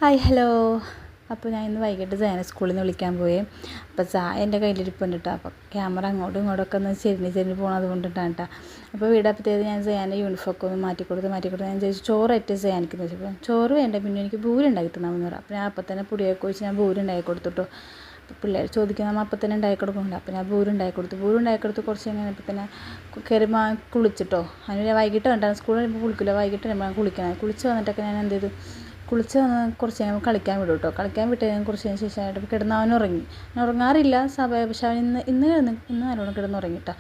Hi hello. അപ്പോൾ ഞാൻ ഇന്ന് വൈകിട്ട് സേന സ്കൂളിൽ നിന്ന് വിളിക്കാൻ പോയി. അപ്പോൾ എൻ്റെ കയ്യിലിരിപ്പുണ്ട് കേട്ടോ. അപ്പോൾ ക്യാമറ അങ്ങോട്ടും ഇങ്ങോട്ടൊക്കെ ഒന്ന് ചെരിഞ്ഞ് പോകണത് കൊണ്ടിട്ടാണ് കേട്ടോ. അപ്പോൾ വീടപ്പത്തേത് ഞാൻ സേന യൂണിഫോമൊക്കെ ഒന്ന് മാറ്റിക്കൊടുത്ത് ഞാൻ ചോദിച്ചു ചോറായിട്ട് സേനയ്ക്ക് വെച്ചപ്പോൾ ചോറ് വേണ്ട, പിന്നെ എനിക്ക് ഭൂരി ഉണ്ടാക്കി തന്നാമെന്ന് പറഞ്ഞു. അപ്പോൾ ഞാൻ അപ്പം തന്നെ പൊടിയൊക്കെ ഒഴിച്ച് ഞാൻ ഭൂരി ഉണ്ടാക്കി കൊടുത്തിട്ടോ. അപ്പോൾ പിള്ളേർ ചോദിക്കുന്ന നമ്മൾ അപ്പം തന്നെ ഉണ്ടാക്കി കൊടുക്കുന്നുണ്ട്. അപ്പോൾ ഞാൻ ഭൂരി ഉണ്ടാക്കി കൊടുത്ത് കുറച്ച് കഴിഞ്ഞപ്പോൾ തന്നെ കയറി കുളിച്ചിട്ടോ. അതിന് വൈകിട്ട് കണ്ടാൽ സ്കൂളിൽ വരുമ്പോൾ കുളിക്കില്ല, വൈകിട്ട് വരുമ്പോൾ കുളിക്കണം. കുളിച്ച് വന്നിട്ടൊക്കെ ഞാൻ എന്ത് ചെയ്തു, കുളിച്ച് വന്ന് കുറച്ച് നേരം കളിക്കാൻ വിടും കേട്ടോ. കളിക്കാൻ വിട്ട് കഴിഞ്ഞാൽ കുറച്ച് ശേഷമായിട്ട് കിടന്ന് അവൻ ഉറങ്ങി. ഞാൻ ഉറങ്ങാറില്ല പക്ഷെ അവൻ ഇന്ന് നല്ലോണം കിടന്നുറങ്ങി കേട്ടോ.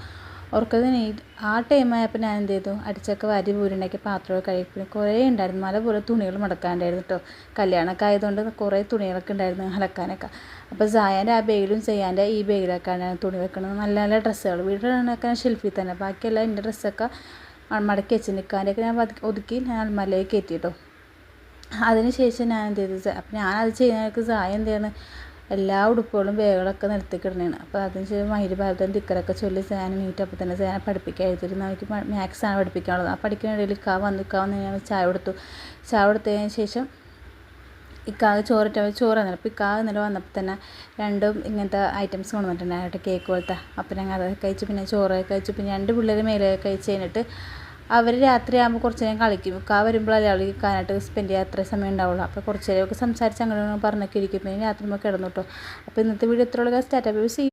ഉറക്കത്തിന് ആ ടൈമായപ്പോൾ ഞാൻ എന്ത് ചെയ്തു, അടിച്ചൊക്കെ വാരി പൂരുണ്ടാക്കി പാത്രമൊക്കെ കഴുകി. കുറേ ഉണ്ടായിരുന്നു, മല പോലെ തുണികൾ മടക്കാനുണ്ടായിരുന്നു കേട്ടോ. കല്യാണമൊക്കെ ആയതുകൊണ്ട് കുറേ തുണികളൊക്കെ ഉണ്ടായിരുന്നു അലക്കാനൊക്കെ. അപ്പോൾ സായാൻ്റെ ആ ബേഗിലും ചെയ്യാൻ്റെ ഈ ബേഗിലൊക്കെയാണ് തുണി വെക്കുന്നത്. നല്ല നല്ല ഡ്രസ്സുകൾ വീട്ടിലൊക്കെ ഷെൽഫിൽ തന്നെ, ബാക്കിയെല്ലാം എൻ്റെ ഡ്രസ്സൊക്കെ മടക്കി വെച്ച് നിൽക്കാൻ്റെയൊക്കെ ഞാൻ ഒതുക്കി ഞാൻ അൽമാരയിലേക്ക് കയറ്റി കേട്ടോ. അതിന് ശേഷം ഞാൻ എന്ത് ചെയ്തു, അപ്പം ഞാനത് ചെയ്യുന്നവർക്ക് സായ എന്ത് ചെയ്യണം, എല്ലാ ഉടുപ്പുകളും ബാഗുകളൊക്കെ നിരത്തി കിടന്നതാണ്. അപ്പോൾ അതിന് ശേഷം മൈരുഭാഗത്തും തിക്കറൊക്കെ ചൊല്ലി സേന നീറ്റ് അപ്പം തന്നെ സേന പഠിപ്പിക്കാൻ എഴുതിയിരുന്നു. അവർക്ക് മാത്സാണ് പഠിപ്പിക്കാനുള്ളത്. ആ പഠിക്കുന്നതിടയിൽ വന്ന് ഞാൻ ചായ കൊടുത്തതിന് ശേഷം ഇക്കാവ് ചോറ് തന്നില്ല. അപ്പോൾ ഇക്കാവ് ഇന്നലെ വന്നപ്പോൾ തന്നെ രണ്ടും ഇങ്ങനത്തെ ഐറ്റംസ് കൊണ്ടുവന്നിട്ടുണ്ടായിട്ട് കേക്ക് പോലത്തെ. അപ്പം ഞങ്ങൾ അതൊക്കെ കഴിച്ചു, പിന്നെ ചോറൊക്കെ കഴിച്ചു. പിന്നെ 2 പിള്ളേർ മേലെ കഴിച്ച് കഴിഞ്ഞിട്ട് അവർ രാത്രിയാകുമ്പോൾ കുറച്ച് നേരം കളിക്കും. വരുമ്പോഴല്ലേ കളിക്കാനായിട്ട് സ്പെൻഡ് ചെയ്യാൻ അത്ര സമയം ഉണ്ടാവുള്ളൂ. അപ്പോൾ കുറച്ച് നേരമൊക്കെ സംസാരിച്ച് അങ്ങനെ പറഞ്ഞൊക്കെ ഇരിക്കും. പിന്നെ രാത്രി നമുക്ക് കിടന്നു കേട്ടോ. അപ്പോൾ ഇന്നത്തെ വീഡിയോ ഇത്രയുള്ള സ്റ്റാർട്ടപ്പ്